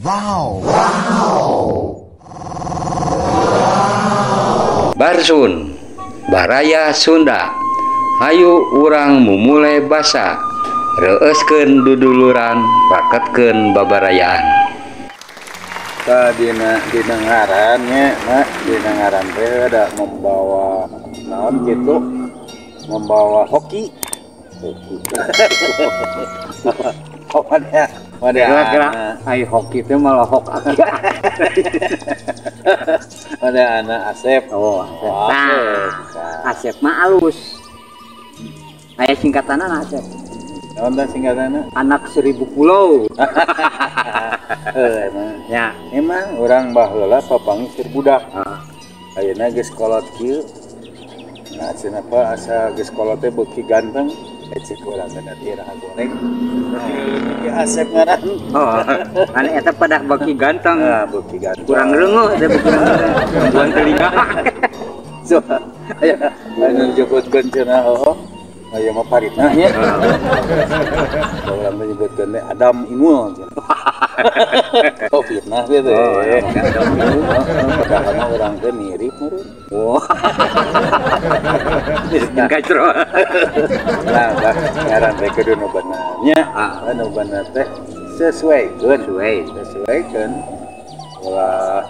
Wow. Barsun Baraya Sunda. Hayu urang memulai basa, reuskeun duduluran, raketkeun babarayaan. Dina ngarannya, mak, dina ngaran teh ada membawa naon gitu, membawa hoki. Oh, ada Kira-kira ai hoki teh malah hok. ada anak Asep. Oh, Asep mah alus. Aya singkatanna Asep. Naon teh singkatanna? Anak 1000 pulau. Ya, emang orang baheula papangi sir budak. Ayeuna geus kolot kieu. Nah, cenapa asa geus kolot teh beuki ganteng. Cek urang teh tira goreng. Ya Asep ngaran. Oh, ane eta pada beuki ganteng. Nah, beuki ganteng. Kurang leungeut teh beuki ganteng. Buan telinga. So, aya nyebutkeun cenah aya mah paritna nya. Urang teh nyebutkeun teh Adam Imul. Oh, fitnah teh. Adam Imul. Padahal urang teh mirip meureun. Oh. Kacro. Nah, ngaran teh kudu nu benernya. Anu bener teh sesuaikeun. Ulah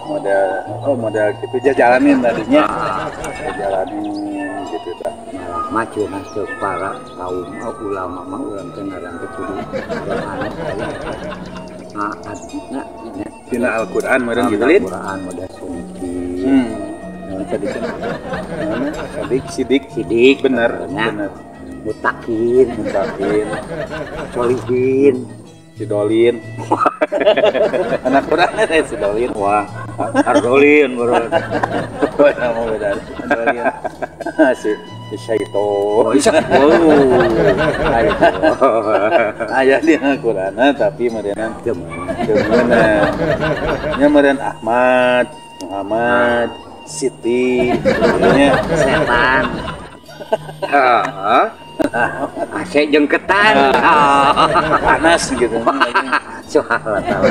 model kitu jalanin tadinya. Jalanin gitu tah. Maju para kaum ulama mah urang teh ngaran teh kudu adina dina Al-Qur'an meureun gitu lin. Al-Qur'an model suniki. Sidik bener. Mutakin solihin sidolin. Anak kurang teh sidolin. Wah, Ardolin meureun. Nama benar. Si syaiton. Oh, isa. Aya di Al-Qur'an tapi meureun deumeunan. Nya meureun Ahmad, Muhammad, Siti, nya setan. Ase jengketan. Panas gitu. Soalnya tahu.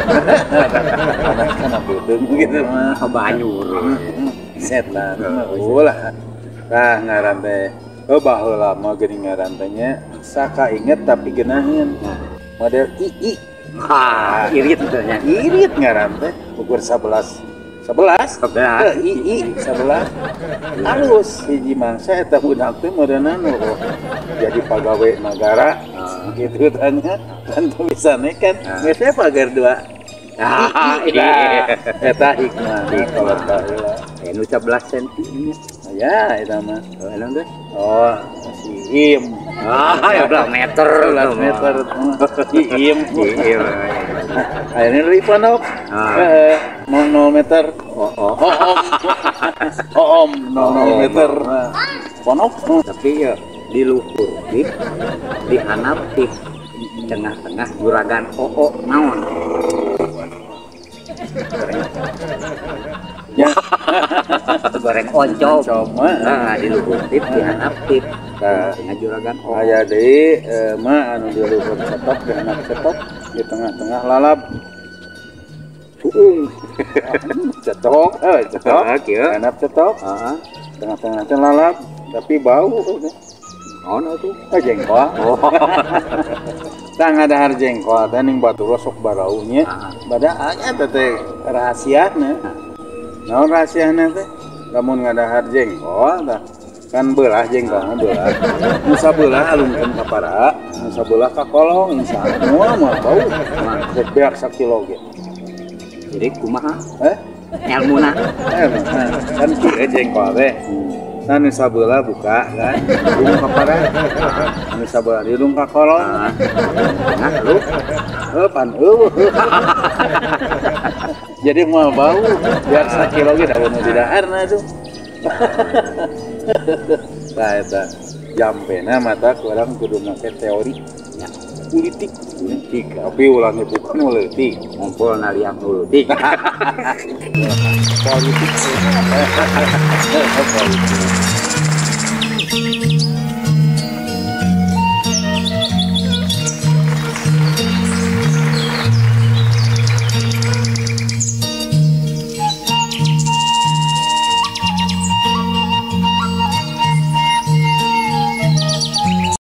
Panas kan beudeng gitu mah Banyur. Setan. Ulah. Nah, ngaran teh baheula mah geuning ngaran teh nya saka inget tapi geunaheun. Model ii. Irit nya. Irit ngaran teh ukur 11. Ii 11. Halus hiji mangsa eta budak teh modena nu jadi pagawe negara. Gitu tanya kan tulisannya kan geus pagar 2. Eta hikmah kalau baheula. Nu 11 cm. Ya, eta mah. Elang teh. Oh, si Im. Ya 12 meter. Im. Ayeuna leuwih ponok. 0 meter. Om 0 meter. Ponok. Tapi ya di luhur di hanap di tengah-tengah juragan naon. Ya. Goreng oncom. Nah, di luhur tip di hanap tip. Tengah juragan aya deui mah anu di luhur cetok di hanap cetok di tengah-tengah lalap. Cetok, hanap cetok. Tengah-tengah teh lalap tapi bau. Ono tuh. Jengkol. Tang ada har jengkol teh ning batur sok baraunya. Bada aya teh rahasiana. Naon rahasiana teh? Lamun ngadahar jengkol tah kan beulah jengkol mah beulah. Nu sabeula alungkeun ka para, nu sabeula ka kolong insyaallah moal bau. Rek beak sakilo ge. Jadi kumaha? Ilmuna. Kan kieu jengkol teh. Anu sabeula buka kan, hidung ka para. Anu sabeula hidung ka kolong. Nah, lu. Pan jadi mau bau biar sakilo ge da nu di daharna tuh. Tah eta jampena mata kurang kudu make teori politik tapi ulangnya bukan politik ngumpul naliang politik. Politik.